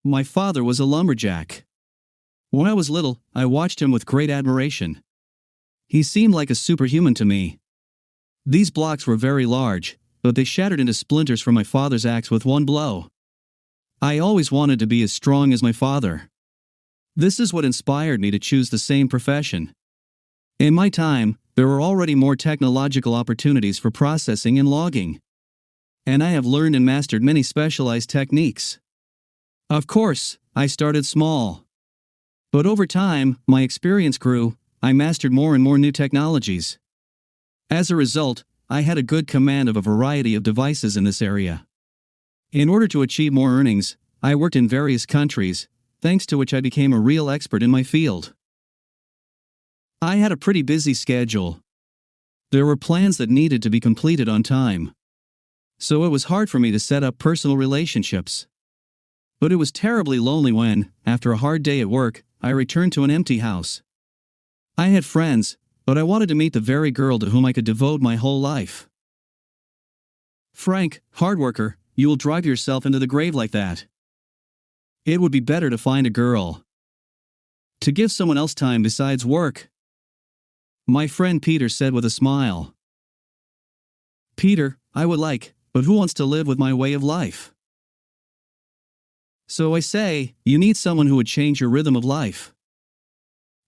My father was a lumberjack. When I was little, I watched him with great admiration. He seemed like a superhuman to me. These blocks were very large, but they shattered into splinters from my father's axe with one blow. I always wanted to be as strong as my father. This is what inspired me to choose the same profession. In my time, there were already more technological opportunities for processing and logging. And I have learned and mastered many specialized techniques. Of course, I started small. But over time, my experience grew. I mastered more and more new technologies. As a result, I had a good command of a variety of devices in this area. In order to achieve more earnings, I worked in various countries, thanks to which I became a real expert in my field. I had a pretty busy schedule. There were plans that needed to be completed on time. So it was hard for me to set up personal relationships. But it was terribly lonely when, after a hard day at work, I returned to an empty house. I had friends, but I wanted to meet the very girl to whom I could devote my whole life. Frank, hard worker, you will drive yourself into the grave like that. It would be better to find a girl. To give someone else time besides work. My friend Peter said with a smile. Peter, I would like, but who wants to live with my way of life? So I say, you need someone who would change your rhythm of life.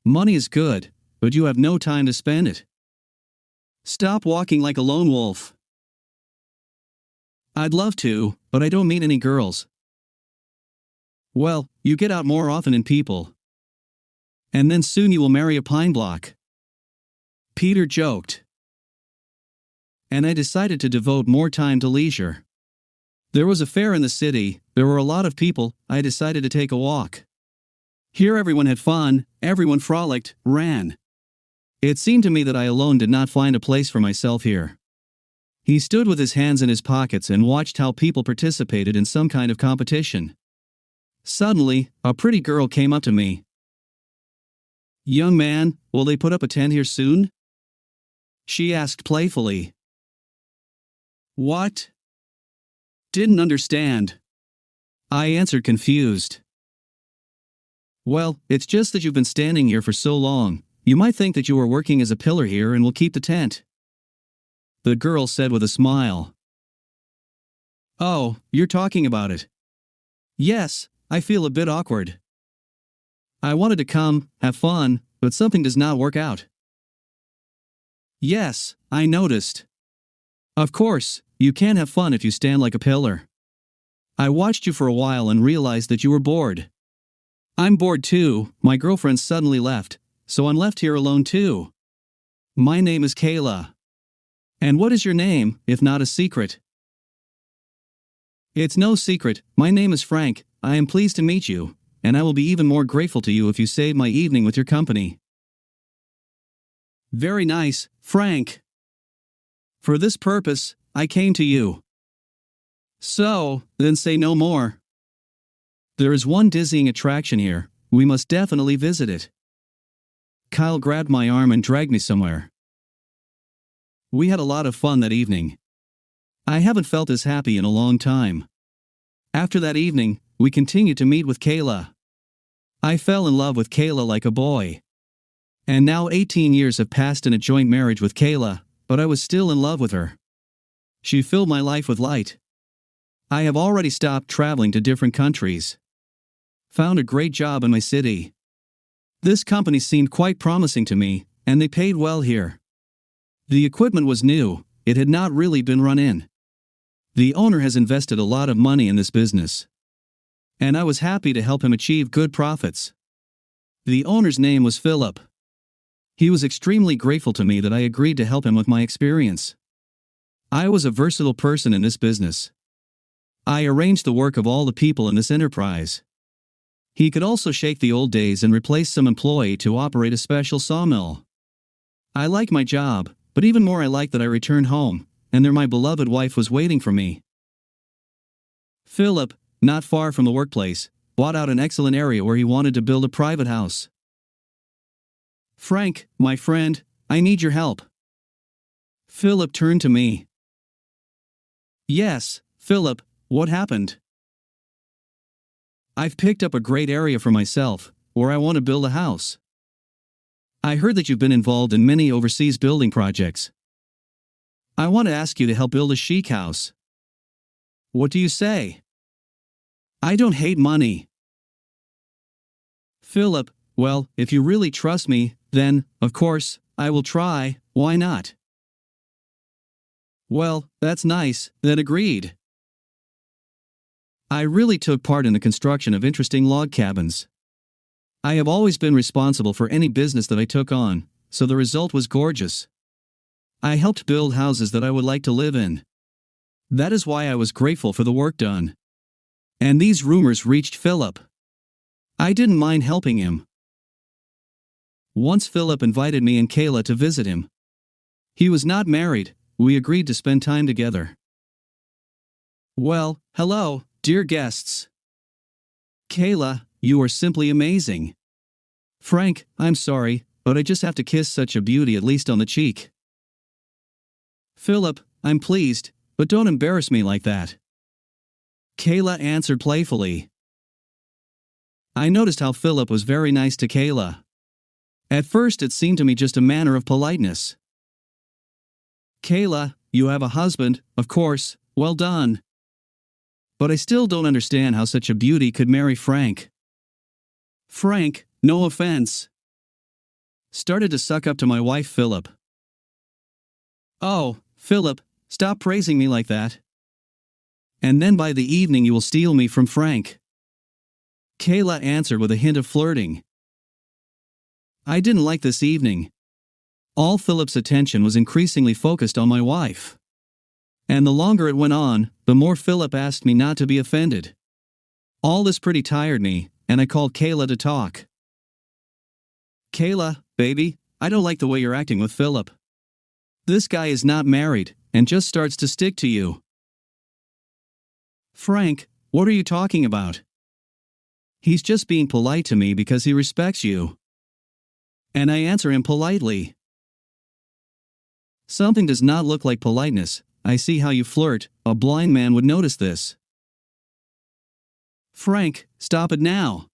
Money is good, but you have no time to spend it. Stop walking like a lone wolf. I'd love to, but I don't meet any girls. Well, you get out more often than people. And then soon you will marry a pine block. Peter joked. And I decided to devote more time to leisure. There was a fair in the city, there were a lot of people, I decided to take a walk. Here everyone had fun, everyone frolicked, ran. It seemed to me that I alone did not find a place for myself here. He stood with his hands in his pockets and watched how people participated in some kind of competition. Suddenly, a pretty girl came up to me. Young man, will they put up a tent here soon? She asked playfully. What? Didn't understand. I answered confused. Well, it's just that you've been standing here for so long, you might think that you are working as a pillar here and will keep the tent. The girl said with a smile. Oh, you're talking about it. Yes, I feel a bit awkward. I wanted to come, have fun, but something does not work out. Yes, I noticed. Of course, you can't have fun if you stand like a pillar. I watched you for a while and realized that you were bored. I'm bored too, my girlfriend suddenly left, so I'm left here alone too. My name is Kayla. And what is your name, if not a secret? It's no secret, my name is Frank, I am pleased to meet you, and I will be even more grateful to you if you save my evening with your company. Very nice, Frank. For this purpose, I came to you. So, then say no more. There is one dizzying attraction here, we must definitely visit it. Kyle grabbed my arm and dragged me somewhere. We had a lot of fun that evening. I haven't felt as happy in a long time. After that evening, we continued to meet with Kayla. I fell in love with Kayla like a boy. And now 18 years have passed in a joint marriage with Kayla, but I was still in love with her. She filled my life with light. I have already stopped traveling to different countries. Found a great job in my city. This company seemed quite promising to me, and they paid well here. The equipment was new, it had not really been run in. The owner has invested a lot of money in this business. And I was happy to help him achieve good profits. The owner's name was Philip. He was extremely grateful to me that I agreed to help him with my experience. I was a versatile person in this business. I arranged the work of all the people in this enterprise. He could also shake the old days and replace some employee to operate a special sawmill. I like my job, but even more I like that I returned home, and there my beloved wife was waiting for me. Philip, not far from the workplace, bought out an excellent area where he wanted to build a private house. Frank, my friend, I need your help. Philip turned to me. Yes, Philip, what happened? I've picked up a great area for myself, where I want to build a house. I heard that you've been involved in many overseas building projects. I want to ask you to help build a chic house. What do you say? I don't hate money. Philip, well, if you really trust me, then, of course, I will try, why not? Well, that's nice, then agreed. I really took part in the construction of interesting log cabins. I have always been responsible for any business that I took on, so the result was gorgeous. I helped build houses that I would like to live in. That is why I was grateful for the work done. And these rumors reached Philip. I didn't mind helping him. Once Philip invited me and Kayla to visit him. He was not married, we agreed to spend time together. Well, hello, dear guests. Kayla, you are simply amazing. Frank, I'm sorry, but I just have to kiss such a beauty at least on the cheek. Philip, I'm pleased, but don't embarrass me like that. Kayla answered playfully. I noticed how Philip was very nice to Kayla. At first it seemed to me just a manner of politeness. Kayla, you have a husband, of course, well done. But I still don't understand how such a beauty could marry Frank. Frank, no offense. Started to suck up to my wife Philip. Oh, Philip, stop praising me like that. And then by the evening you will steal me from Frank. Kayla answered with a hint of flirting. I didn't like this evening. All Philip's attention was increasingly focused on my wife. And the longer it went on, the more Philip asked me not to be offended. All this pretty tired me, and I called Kayla to talk. Kayla, baby, I don't like the way you're acting with Philip. This guy is not married, and just starts to stick to you. Frank, what are you talking about? He's just being polite to me because he respects you. And I answer him politely. Something does not look like politeness. I see how you flirt, a blind man would notice this. Frank, stop it now.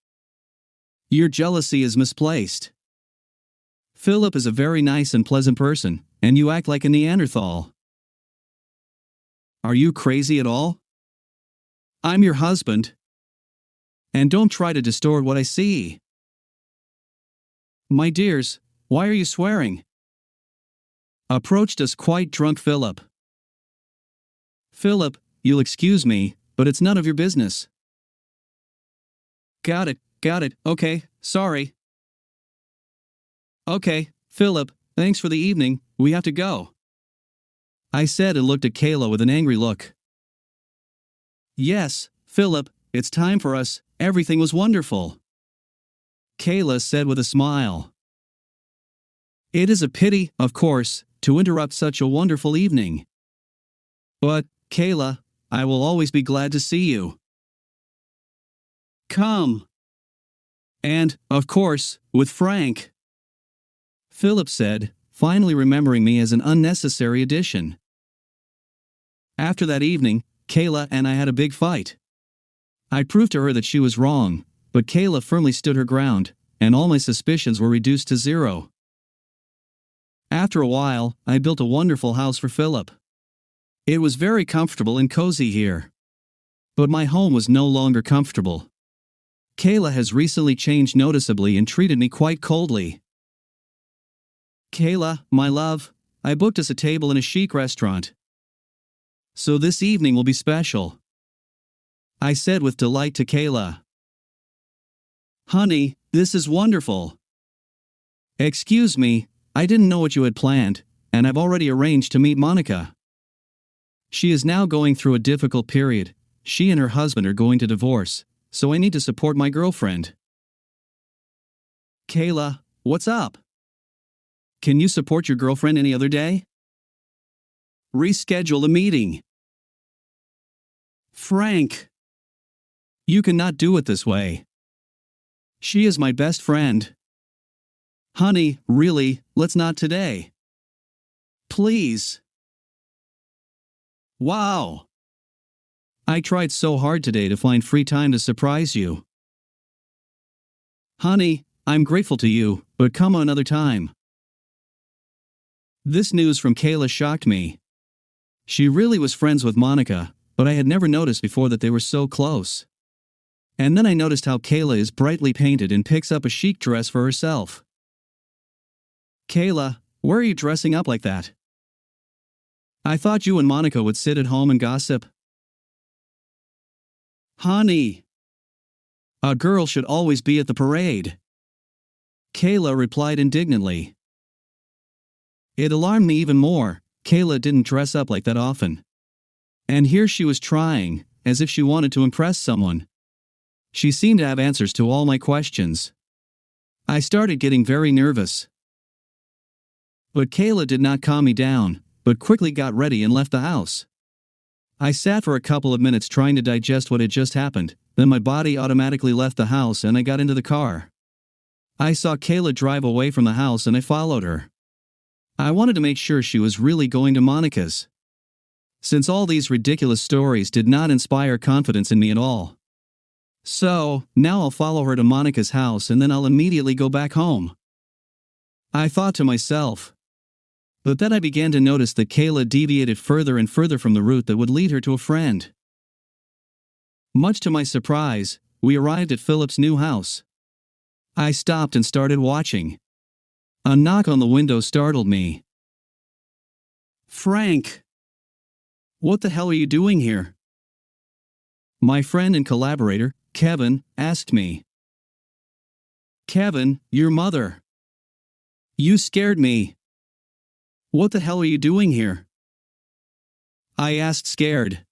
Your jealousy is misplaced. Philip is a very nice and pleasant person, and you act like a Neanderthal. Are you crazy at all? I'm your husband. And don't try to distort what I see. My dears, why are you swearing? Approached us quite drunk Philip. Philip, you'll excuse me, but it's none of your business. Got it, okay, sorry. Okay, Philip, thanks for the evening, we have to go. I said and looked at Kayla with an angry look. Yes, Philip, it's time for us, everything was wonderful. Kayla said with a smile. It is a pity, of course, to interrupt such a wonderful evening. But, Kayla, I will always be glad to see you. Come. And, of course, with Frank. Philip said, finally remembering me as an unnecessary addition. After that evening, Kayla and I had a big fight. I proved to her that she was wrong, but Kayla firmly stood her ground, and all my suspicions were reduced to zero. After a while, I built a wonderful house for Philip. It was very comfortable and cozy here. But my home was no longer comfortable. Kayla has recently changed noticeably and treated me quite coldly. Kayla, my love, I booked us a table in a chic restaurant. So this evening will be special. I said with delight to Kayla. Honey, this is wonderful. Excuse me, I didn't know what you had planned, and I've already arranged to meet Monica. She is now going through a difficult period. She and her husband are going to divorce, so I need to support my girlfriend. Kayla, what's up? Can you support your girlfriend any other day? Reschedule the meeting. Frank. You cannot do it this way. She is my best friend. Honey, really, let's not today. Please. Wow. I tried so hard today to find free time to surprise you. Honey, I'm grateful to you, but come another time. This news from Kayla shocked me. She really was friends with Monica, but I had never noticed before that they were so close. And then I noticed how Kayla is brightly painted and picks up a chic dress for herself. Kayla, why are you dressing up like that? I thought you and Monica would sit at home and gossip. Honey, a girl should always be at the parade. Kayla replied indignantly. It alarmed me even more. Kayla didn't dress up like that often. And here she was trying, as if she wanted to impress someone. She seemed to have answers to all my questions. I started getting very nervous. But Kayla did not calm me down, but quickly got ready and left the house. I sat for a couple of minutes trying to digest what had just happened, then my body automatically left the house and I got into the car. I saw Kayla drive away from the house and I followed her. I wanted to make sure she was really going to Monica's. Since all these ridiculous stories did not inspire confidence in me at all. So, now I'll follow her to Monica's house and then I'll immediately go back home. I thought to myself. But then I began to notice that Kayla deviated further and further from the route that would lead her to a friend. Much to my surprise, we arrived at Philip's new house. I stopped and started watching. A knock on the window startled me. Frank! What the hell are you doing here? My friend and collaborator, Kevin, asked me. Kevin, your mother. You scared me. What the hell are you doing here? I asked scared.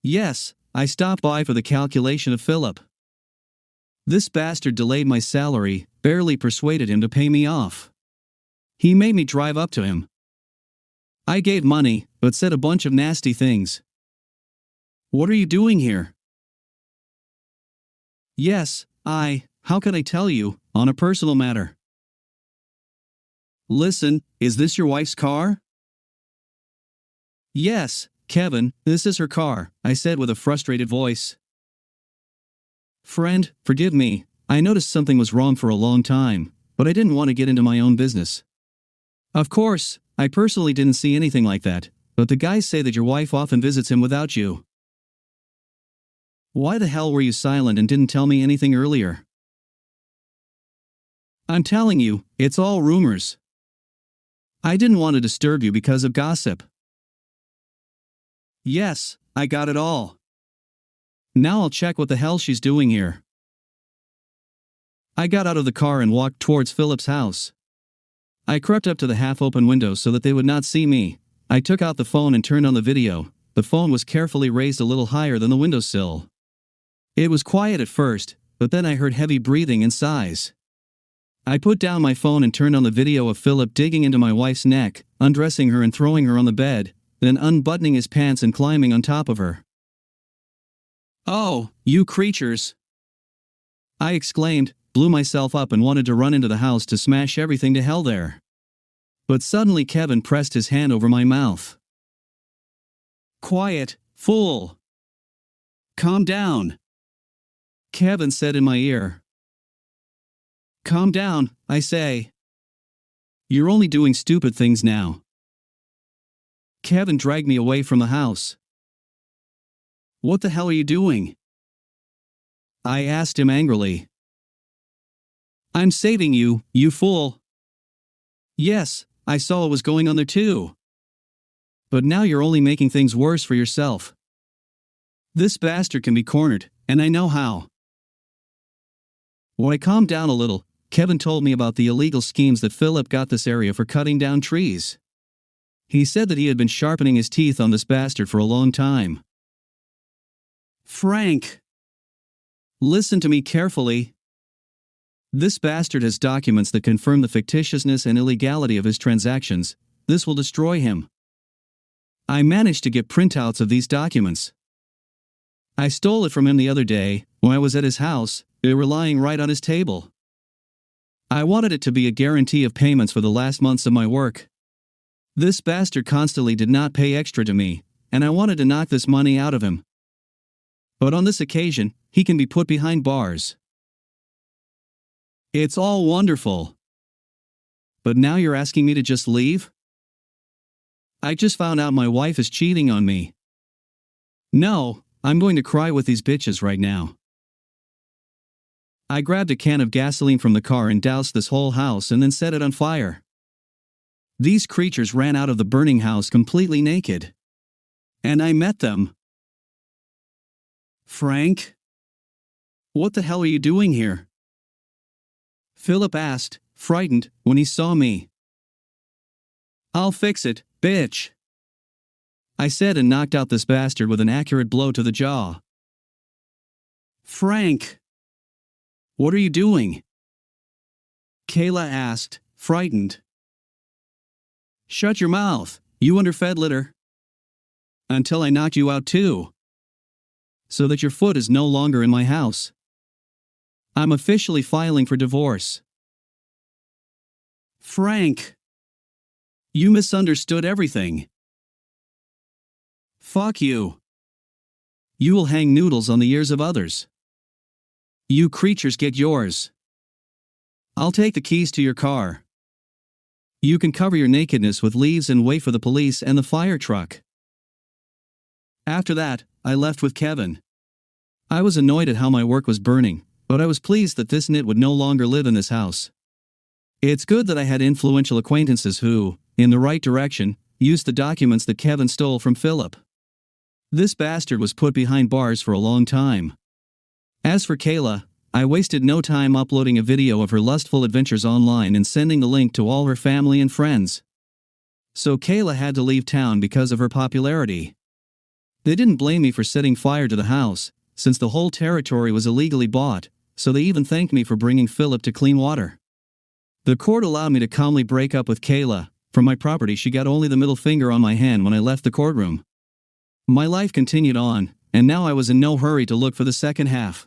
Yes, I stopped by for the calculation of Philip. This bastard delayed my salary, barely persuaded him to pay me off. He made me drive up to him. I gave money, but said a bunch of nasty things. What are you doing here? Yes, how can I tell you, on a personal matter. Listen, is this your wife's car? Yes, Kevin, this is her car, I said with a frustrated voice. Friend, forgive me, I noticed something was wrong for a long time, but I didn't want to get into my own business. Of course, I personally didn't see anything like that, but the guys say that your wife often visits him without you. Why the hell were you silent and didn't tell me anything earlier? I'm telling you, it's all rumors. I didn't want to disturb you because of gossip. Yes, I got it all. Now I'll check what the hell she's doing here. I got out of the car and walked towards Philip's house. I crept up to the half-open window so that they would not see me. I took out the phone and turned on the video. The phone was carefully raised a little higher than the windowsill. It was quiet at first, but then I heard heavy breathing and sighs. I put down my phone and turned on the video of Philip digging into my wife's neck, undressing her and throwing her on the bed, then unbuttoning his pants and climbing on top of her. Oh, you creatures! I exclaimed, blew myself up and wanted to run into the house to smash everything to hell there. But suddenly Kevin pressed his hand over my mouth. Quiet, fool! Calm down! Kevin said in my ear. Calm down, I say. You're only doing stupid things now. Kevin dragged me away from the house. What the hell are you doing? I asked him angrily. I'm saving you, you fool. Yes, I saw what was going on there too. But now you're only making things worse for yourself. This bastard can be cornered, and I know how. When I calmed down a little, Kevin told me about the illegal schemes that Philip got this area for cutting down trees. He said that he had been sharpening his teeth on this bastard for a long time. Frank! Listen to me carefully. This bastard has documents that confirm the fictitiousness and illegality of his transactions. This will destroy him. I managed to get printouts of these documents. I stole it from him the other day, when I was at his house. They were lying right on his table. I wanted it to be a guarantee of payments for the last months of my work. This bastard constantly did not pay extra to me, and I wanted to knock this money out of him. But on this occasion, he can be put behind bars. It's all wonderful. But now you're asking me to just leave? I just found out my wife is cheating on me. No, I'm going to cry with these bitches right now. I grabbed a can of gasoline from the car and doused this whole house and then set it on fire. These creatures ran out of the burning house completely naked. And I met them. Frank? What the hell are you doing here? Philip asked, frightened, when he saw me. I'll fix it, bitch, I said and knocked out this bastard with an accurate blow to the jaw. Frank! What are you doing? Kayla asked, frightened. Shut your mouth, you underfed litter. Until I knock you out too. So that your foot is no longer in my house. I'm officially filing for divorce. Frank! You misunderstood everything. Fuck you. You will hang noodles on the ears of others. You creatures get yours. I'll take the keys to your car. You can cover your nakedness with leaves and wait for the police and the fire truck. After that, I left with Kevin. I was annoyed at how my work was burning, but I was pleased that this nit would no longer live in this house. It's good that I had influential acquaintances who, in the right direction, used the documents that Kevin stole from Philip. This bastard was put behind bars for a long time. As for Kayla, I wasted no time uploading a video of her lustful adventures online and sending the link to all her family and friends. So Kayla had to leave town because of her popularity. They didn't blame me for setting fire to the house, since the whole territory was illegally bought, so they even thanked me for bringing Philip to clean water. The court allowed me to calmly break up with Kayla. From my property she got only the middle finger on my hand when I left the courtroom. My life continued on, and now I was in no hurry to look for the second half.